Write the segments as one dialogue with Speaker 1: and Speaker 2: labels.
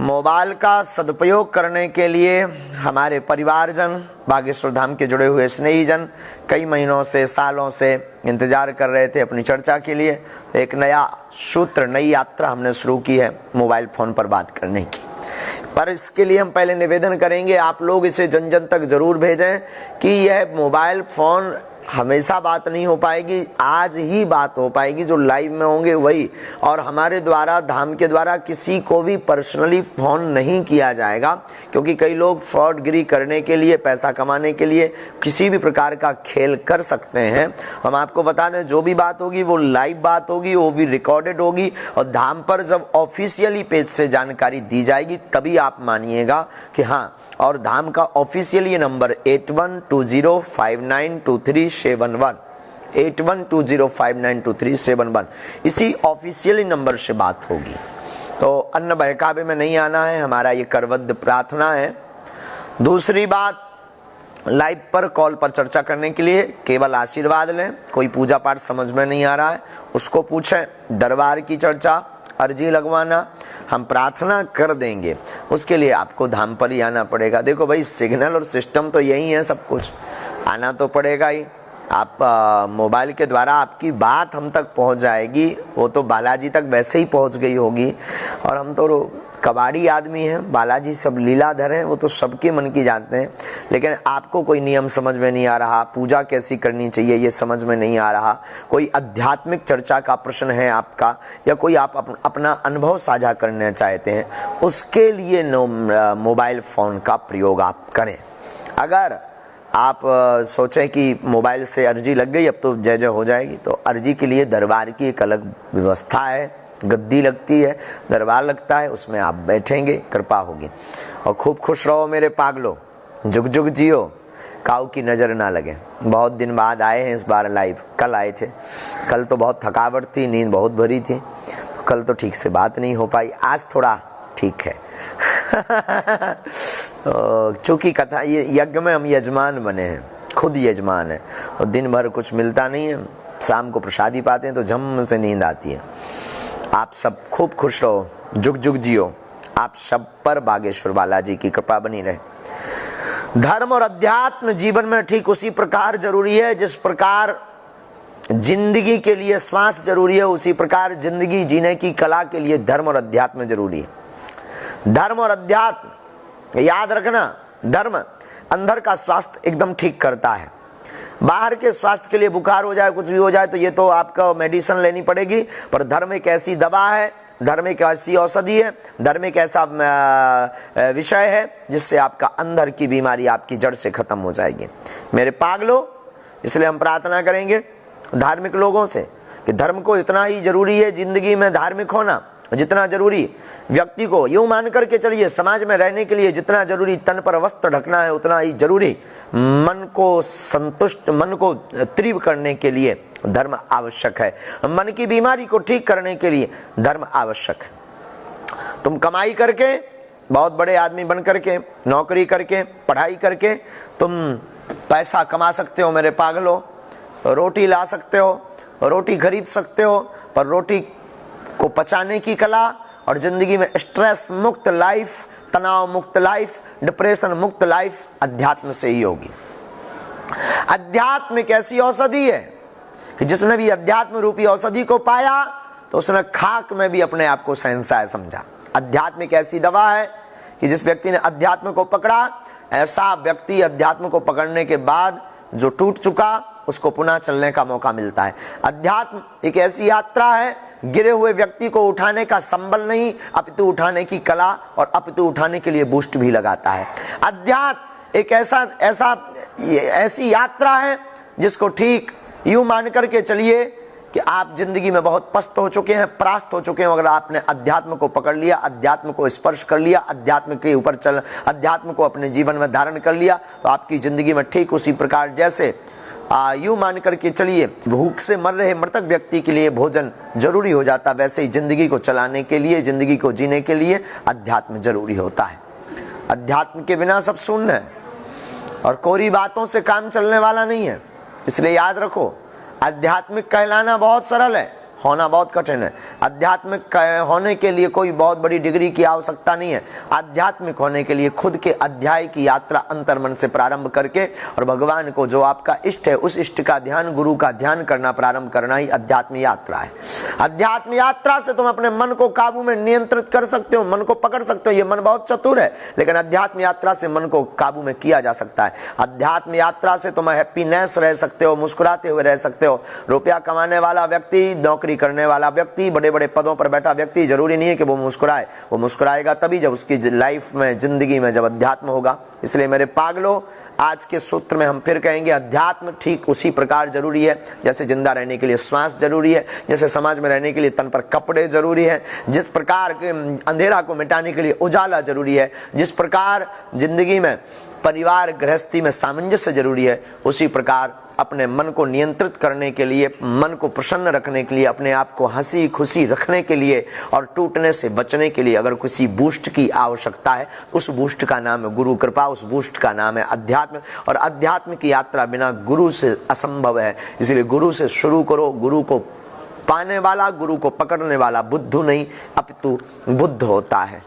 Speaker 1: Mobile का सदुपयोग करने के लिए हमारे परिवारजन, बागेश्वर धाम के जुड़े हुए स्नेहीजन कई महीनों से, सालों से इंतजार कर रहे थे अपनी चर्चा के लिए। एक नया सूत्र, नई यात्रा हमने शुरू की है मोबाइल फ़ोन पर बात करने की। पर इसके लिए हम पहले निवेदन करेंगे, आप लोग इसे जन जन तक जरूर भेजें कि यह मोबाइल फ़ोन हमेशा बात नहीं हो पाएगी, आज ही बात हो पाएगी। जो लाइव में होंगे वही, और हमारे द्वारा, धाम के द्वारा किसी को भी पर्सनली फ़ोन नहीं किया जाएगा, क्योंकि कई लोग फ्रॉडगिरी करने के लिए, पैसा कमाने के लिए किसी भी प्रकार का खेल कर सकते हैं। हम आपको बता दें, जो भी बात होगी वो लाइव बात होगी, वो भी रिकॉर्डेड होगी, और धाम पर जब ऑफिशियली पेज से जानकारी दी जाएगी तभी आप मानिएगा कि हाँ। और धाम का ऑफिशियली नंबर 8120592371 8120592371, इसी ऑफिशियली नंबर से बात होगी। तो अन्य बहकावे में नहीं आना है, हमारा ये करवद्ध प्रार्थना है। दूसरी बात, लाइव पर, कॉल पर चर्चा करने के लिए केवल आशीर्वाद लें। कोई पूजा पाठ समझ में नहीं आ रहा है उसको पूछें। दरबार की चर्चा, अर्जी लगवाना हम प्रार्थना कर देंगे, उसके लिए आपको धाम पर ही आना पड़ेगा। देखो भाई, सिग्नल और सिस्टम तो यही है, सब कुछ आना तो पड़ेगा ही। आप मोबाइल के द्वारा आपकी बात हम तक पहुंच जाएगी, वो तो बालाजी तक वैसे ही पहुंच गई होगी। और हम तो कबाड़ी आदमी हैं, बालाजी सब लीलाधर हैं, वो तो सबके मन की जानते हैं। लेकिन आपको कोई नियम समझ में नहीं आ रहा, पूजा कैसी करनी चाहिए ये समझ में नहीं आ रहा, कोई आध्यात्मिक चर्चा का प्रश्न है आपका, या कोई आप अपना अनुभव साझा करना चाहते हैं, उसके लिए मोबाइल फ़ोन का प्रयोग आप करें। अगर आप सोचें कि मोबाइल से अर्जी लग गई, अब तो जय जय हो जाएगी, तो अर्जी के लिए दरबार की एक अलग व्यवस्था है। गद्दी लगती है, दरबार लगता है, उसमें आप बैठेंगे, कृपा होगी। और खूब खुश रहो मेरे पागलो, जुग जुग जियो, काऊ की नज़र ना लगे। बहुत दिन बाद आए हैं इस बार लाइव, कल आए थे, कल तो बहुत थकावट थी, नींद बहुत भरी थी, तो कल तो ठीक से बात नहीं हो पाई, आज थोड़ा ठीक है। चूँकि कथा, ये यज्ञ में हम यजमान बने हैं, खुद यजमान है, और दिन भर कुछ मिलता नहीं है, शाम को प्रसादी पाते हैं तो झम से नींद आती है। आप सब खूब खुश रहो, जुग जुग जियो, आप सब पर बागेश्वर बालाजी की कृपा बनी रहे। धर्म और अध्यात्म जीवन में ठीक उसी प्रकार जरूरी है जिस प्रकार जिंदगी के लिए श्वास जरूरी है, उसी प्रकार जिंदगी जीने की कला के लिए धर्म और अध्यात्म जरूरी है। धर्म और अध्यात्म याद रखना, धर्म अंदर का स्वास्थ्य एकदम ठीक करता है। बाहर के स्वास्थ्य के लिए बुखार हो जाए, कुछ भी हो जाए, तो ये तो आपका मेडिसिन लेनी पड़ेगी, पर धर्म एक ऐसी दवा है, धर्म एक ऐसी औषधि है, धर्म एक ऐसा विषय है जिससे आपका अंदर की बीमारी आपकी जड़ से खत्म हो जाएगी मेरे पागलों। इसलिए हम प्रार्थना करेंगे धार्मिक लोगों से कि धर्म को इतना ही जरूरी है जिंदगी में धार्मिक होना, जितना जरूरी व्यक्ति को यूं मान करके चलिए समाज में रहने के लिए जितना जरूरी तन पर वस्त्र ढकना है, उतना ही जरूरी मन को संतुष्ट, मन को तीव्र करने के लिए धर्म आवश्यक है। मन की बीमारी को ठीक करने के लिए धर्म आवश्यक है। तुम कमाई करके, बहुत बड़े आदमी बन करके, नौकरी करके, पढ़ाई करके तुम पैसा कमा सकते हो मेरे पागलों, रोटी ला सकते हो, रोटी खरीद सकते हो, पर रोटी को पचाने की कला और जिंदगी में स्ट्रेस मुक्त लाइफ, तनाव मुक्त लाइफ, डिप्रेशन मुक्त लाइफ अध्यात्म से ही होगी। अध्यात्म एक ऐसी औषधि है कि जिसने भी अध्यात्म रूपी औषधि को पाया तो उसने खाक में भी अपने आप को शहंशाह समझा। अध्यात्म एक ऐसी दवा है कि जिस व्यक्ति ने अध्यात्म को पकड़ा, ऐसा व्यक्ति अध्यात्म को पकड़ने के बाद जो टूट चुका उसको पुनः चलने का मौका मिलता है। अध्यात्म एक ऐसी यात्रा है, गिरे हुए व्यक्ति को उठाने का संबल नहीं, अपितु उठाने की कला और अपितु उठाने के लिए बूस्ट भी लगाता है। अध्यात्म एक ऐसी यात्रा है जिसको ठीक यूं मान करके चलिए कि आप जिंदगी में बहुत पस्त हो चुके हैं, परास्त हो चुके हैं, अगर आपने अध्यात्म को पकड़ लिया, अध्यात्म को स्पर्श कर लिया, अध्यात्म के ऊपर चल, अध्यात्म को अपने जीवन में धारण कर लिया, तो आपकी जिंदगी में ठीक उसी प्रकार जैसे यूं मान करके चलिए भूख से मर रहे मृतक व्यक्ति के लिए भोजन जरूरी हो जाता, वैसे ही जिंदगी को चलाने के लिए, जिंदगी को जीने के लिए अध्यात्म जरूरी होता है। अध्यात्म के बिना सब शून्य है और कोरी बातों से काम चलने वाला नहीं है। इसलिए याद रखो, आध्यात्मिक कहलाना बहुत सरल है, होना बहुत कठिन है। आध्यात्मिक होने के लिए कोई बहुत बड़ी डिग्री की आवश्यकता नहीं है। आध्यात्मिक होने के लिए खुद के अध्याय की यात्रा अंतर्मन से प्रारंभ करके और भगवान को, जो आपका इष्ट है, उस इष्ट का ध्यान, गुरु का ध्यान करना प्रारंभ करना ही अध्यात्म यात्रा है। अध्यात्म यात्रा से तुम अपने मन को काबू में नियंत्रित कर सकते हो, मन को पकड़ सकते हो। ये मन बहुत चतुर है, लेकिन अध्यात्म यात्रा से मन को काबू में किया जा सकता है। अध्यात्म यात्रा से तुम हैप्पीनेस रह सकते हो, मुस्कुराते हुए रह सकते हो। रुपया कमाने वाला व्यक्ति, नौकरी करने वाला व्यक्ति, बड़े बड़े पदों पर बैठा व्यक्ति, जरूरी नहीं है कि वो मुस्कुराए। वो मुस्कुराएगा तभी जब उसकी लाइफ में, जिंदगी में जब अध्यात्म होगा। इसलिए मेरे पागलों, आज के सूत्र में हम फिर कहेंगे, अध्यात्म ठीक उसी प्रकार जरूरी है जैसे जिंदा रहने के लिए श्वास जरूरी है, जैसे समाज में रहने के लिए तन पर कपड़े जरूरी है, जिस प्रकार के अंधेरा को मिटाने के लिए उजाला जरूरी है, जिस प्रकार जिंदगी में परिवार गृहस्थी में सामंजस्य जरूरी है, उसी प्रकार अपने मन को नियंत्रित करने के लिए, मन को प्रसन्न रखने के लिए, अपने आप को हंसी खुशी रखने के लिए और टूटने से बचने के लिए अगर किसी बूस्ट की आवश्यकता है, उस बूस्ट का नाम है गुरु कृपा, उस बूस्ट का नाम है अध्यात्म। और अध्यात्म की यात्रा बिना गुरु से असंभव है। इसलिए गुरु से शुरू करो। गुरु को पाने वाला, गुरु को पकड़ने वाला बुद्धू नहीं अपितु बुद्ध होता है।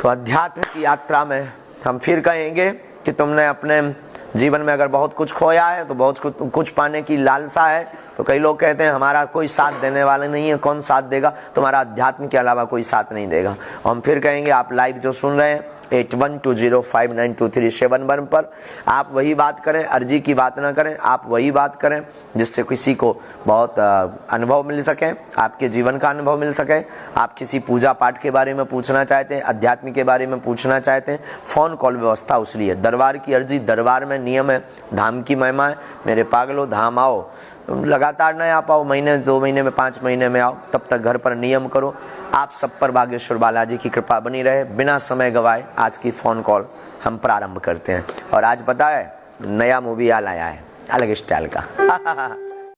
Speaker 1: तो अध्यात्म की यात्रा में हम फिर कहेंगे कि तुमने अपने जीवन में अगर बहुत कुछ खोया है तो बहुत कुछ पाने की लालसा है, तो कई लोग कहते हैं हमारा कोई साथ देने वाला नहीं है। कौन साथ देगा? तुम्हारा अध्यात्म के अलावा कोई साथ नहीं देगा। और हम फिर कहेंगे, आप लाइव जो सुन रहे हैं 8120592371 पर, आप वही बात करें, अर्जी की बात ना करें। आप वही बात करें जिससे किसी को बहुत अनुभव मिल सके, आपके जीवन का अनुभव मिल सके। आप किसी पूजा पाठ के बारे में पूछना चाहते हैं, अध्यात्म के बारे में पूछना चाहते हैं, फोन कॉल व्यवस्था उसलिए। दरबार की अर्जी, दरबार में नियम है, धाम की महिमा है। मेरे पागलों, धाम आओ, लगातार न आ पाओ, महीने 2 महीने में 5 महीने में आओ, तब तक घर पर नियम करो। आप सब पर बागेश्वर बालाजी की कृपा बनी रहे। बिना समय गवाए आज की फोन कॉल हम प्रारंभ करते हैं। और आज पता है, नया मूवी आया है अलग स्टाइल का।